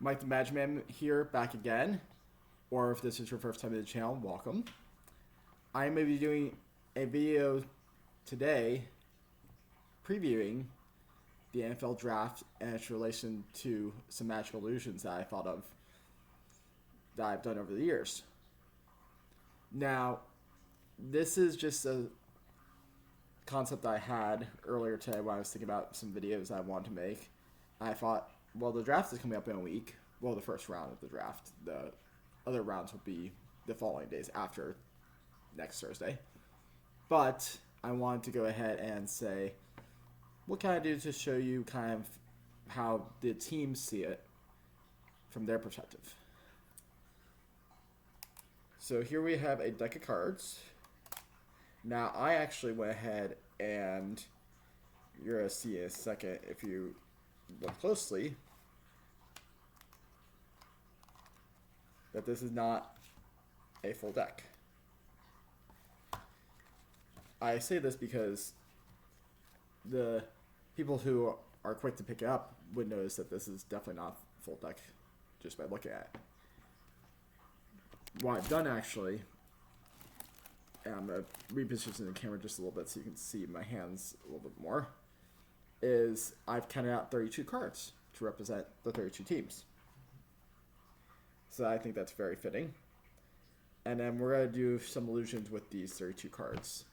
Mike the Madman here, back again. Or if this is your first time to the channel, welcome. I'm going to be doing a video today previewing the NFL draft and its relation to some magical illusions that I thought of that I've done over the years. Now, this is just a concept I had earlier today when I was thinking about some videos I wanted to make. I thought, well, the draft is coming up in a week. Well, the first round of the draft. The other rounds will be the following days after next Thursday. But I wanted to go ahead and say, what can I do to show you kind of how the teams see it from their perspective? So here we have a deck of cards. Now, I actually went ahead and you're going to see in a second if you look closely that this is not a full deck. I say this because the people who are quick to pick it up would notice that this is definitely not full deck just by looking at it. What I've done actually, and I'm going to reposition the camera just a little bit so you can see my hands a little bit more, is I've counted out 32 cards to represent the 32 teams. So I think that's very fitting. And then we're going to do some illusions with these 32 cards.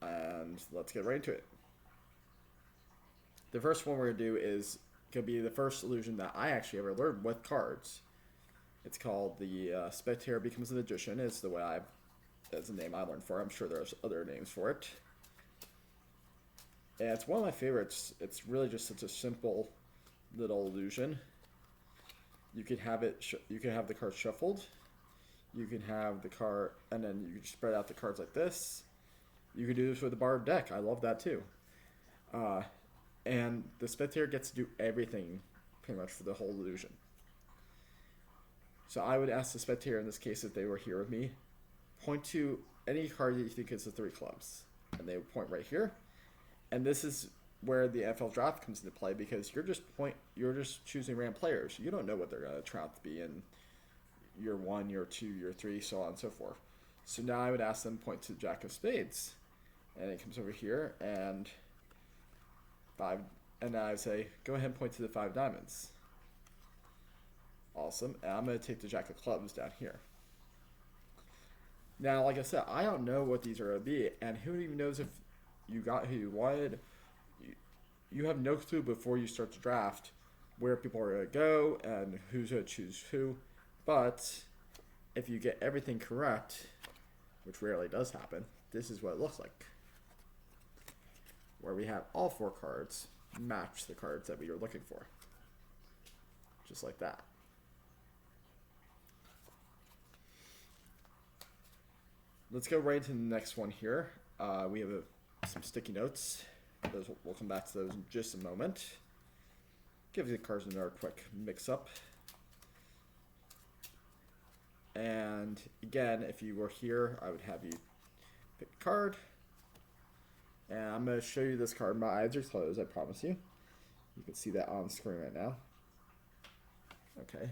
And let's get right into it. The first one we're going to do is going to be the first illusion that I actually ever learned with cards. It's called the Spectator Becomes a Magician. It's the way that's the name I learned for it. I'm sure there's other names for it. And it's one of my favorites. It's really just such a simple little illusion. You can have it. You can have the card shuffled. You can have the card, and then you can spread out the cards like this. You can do this with a borrowed deck. I love that too. And the spectator gets to do everything, pretty much, for the whole illusion. So I would ask the spectator in this case, if they were here with me, point to any card that you think is the 3 clubs, and they would point right here. And this is where the NFL draft comes into play, because you're just choosing random players. You don't know what they're going to turn out to be in year 1, year 2, year 3, so on and so forth. So now I would ask them to point to the Jack of Spades, and it comes over here, and I would say, go ahead and point to the 5 diamonds. Awesome. And I'm going to take the Jack of Clubs down here. Now, like I said, I don't know what these are going to be, and who even knows if you got who you wanted. You have no clue before you start the draft where people are going to go and who's going to choose who. But if you get everything correct, which rarely does happen, this is what it looks like. Where we have all 4 cards match the cards that we were looking for. Just like that. Let's go right into the next one here. We have some sticky notes. We'll come back to those in just a moment. Give the cards another quick mix up. And again, if you were here, I would have you pick a card. And I'm going to show you this card. My eyes are closed, I promise you. You can see that on screen right now. Okay.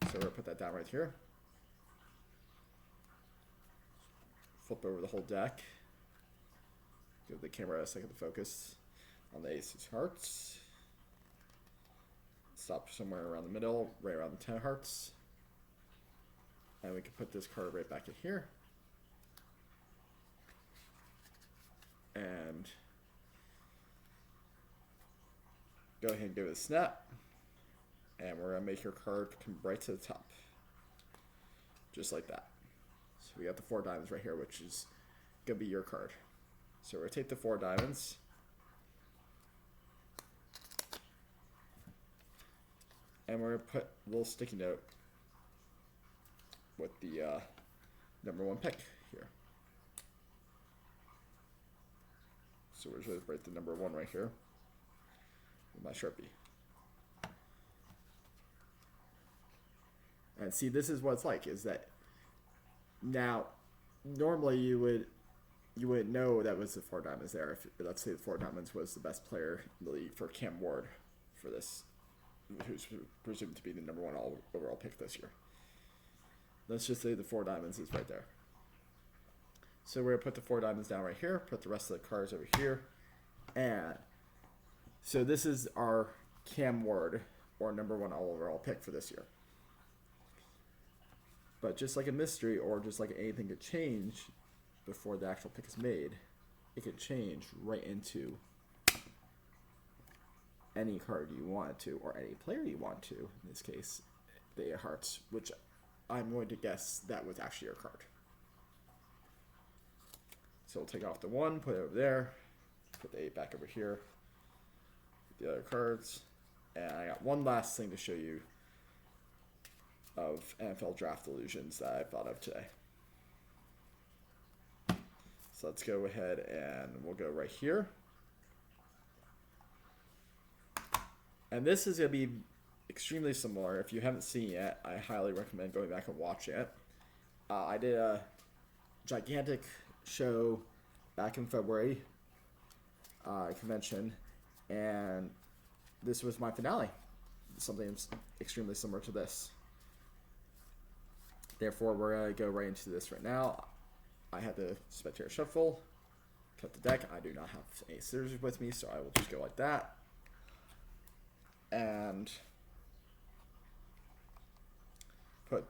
So we're going to put that down right here. Flip over the whole deck. Give the camera a second to focus on the Ace of Hearts. Stop somewhere around the middle, right around the 10 of Hearts. And we can put this card right back in here. And go ahead and give it a snap. And we're going to make your card come right to the top. Just like that. So we got the 4 diamonds right here, which is going to be your card. So we're going to take the 4 diamonds. And we're going to put a little sticky note with the number 1 pick here. So we're just going to write the number 1 right here with my Sharpie. And see, this is what it's like, is that now normally you wouldn't know that was the 4 diamonds there if, let's say, the 4 diamonds was the best player in the league for Cam Ward for this who's presumed to be the number one overall pick this year. Let's just say the 4 diamonds is right there. So we're going to put the 4 diamonds down right here, put the rest of the cards over here, and so this is our Cam Ward, or number one overall pick for this year. But just like a mystery, or just like anything could change before the actual pick is made, it could change right into any card you want to, or any player you want to. In this case, the 8 hearts, which I'm going to guess that was actually your card. So we'll take off the 1, put it over there, put the 8 back over here, the other cards, and I got one last thing to show you of NFL draft illusions that I thought of today. So let's go ahead and we'll go right here. And this is going to be extremely similar. If you haven't seen it yet, I highly recommend going back and watching it. I did a gigantic show back in February convention, and this was my finale. Something extremely similar to this. Therefore, we're going to go right into this right now. I had the Spectator Shuffle, cut the deck. I do not have any scissors with me, so I will just go like that. And put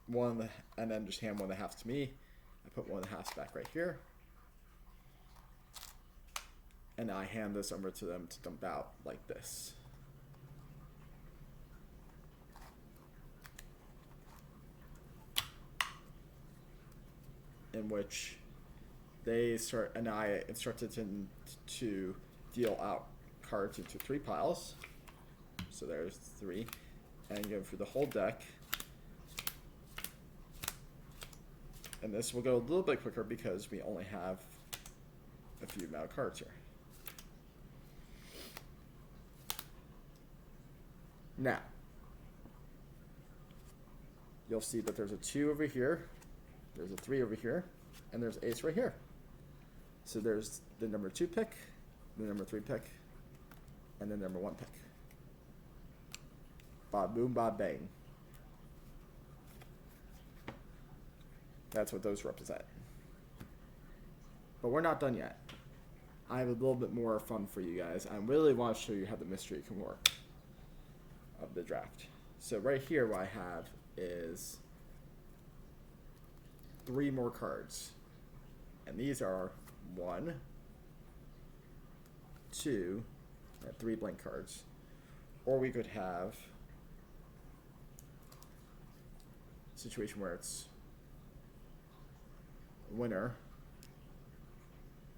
one, and then just hand 1 1/2 to me. I put 1 1/2 back right here. And I hand this over to them to dump out like this. In which they start, and I instructed them to deal out cards into 3 piles. So there's 3, and go through the whole deck. And this will go a little bit quicker because we only have a few amount of cards here. Now, you'll see that there's a 2 over here, there's a 3 over here, and there's ace right here. So there's the number 2 pick, the number 3 pick, and the number 1 pick. Bob boom, bob bang. That's what those represent. But we're not done yet. I have a little bit more fun for you guys. I really want to show you how the mystery can work of the draft. So right here what I have is 3 more cards. And these are 1, 2, and 3 blank cards. Or we could have a situation where it's winner,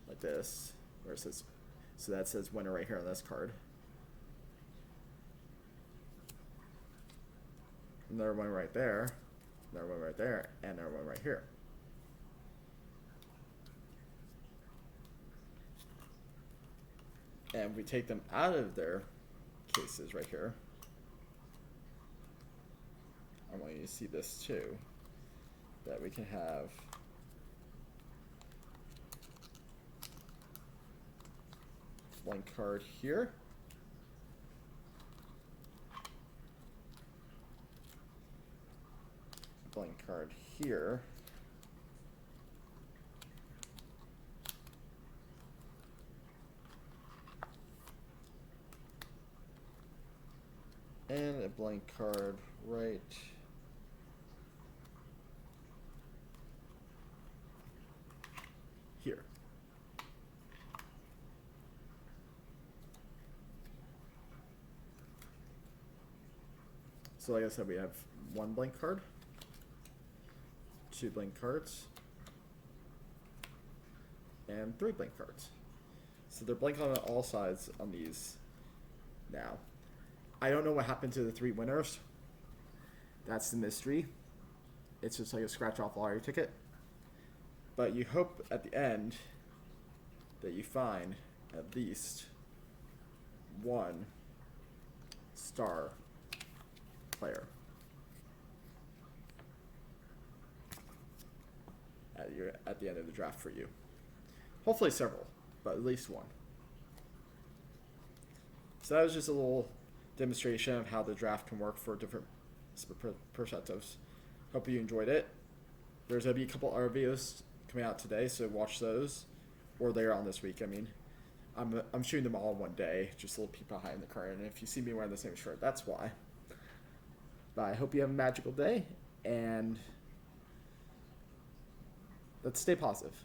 like this, where it says, so that says winner right here on this card. Another one right there, another one right there, and another one right here. And if we take them out of their cases right here, I want you to see this too, that we can have blank card here, blank card here, and a blank card right here. So like I said, we have 1 blank card, 2 blank cards, and 3 blank cards. So they're blank on all sides on these now. I don't know what happened to the 3 winners. That's the mystery. It's just like a scratch-off lottery ticket. But you hope at the end that you find at least 1 star player at the end of the draft for you. Hopefully several, but at least 1. So that was just a little demonstration of how the draft can work for different perspectives. Hope you enjoyed it. There's going to be a couple other videos coming out today, so watch those. Or later on this week, I mean. I'm shooting them all in one day, just a little peek behind the curtain. And if you see me wearing the same shirt, that's why. But I hope you have a magical day, and let's stay positive.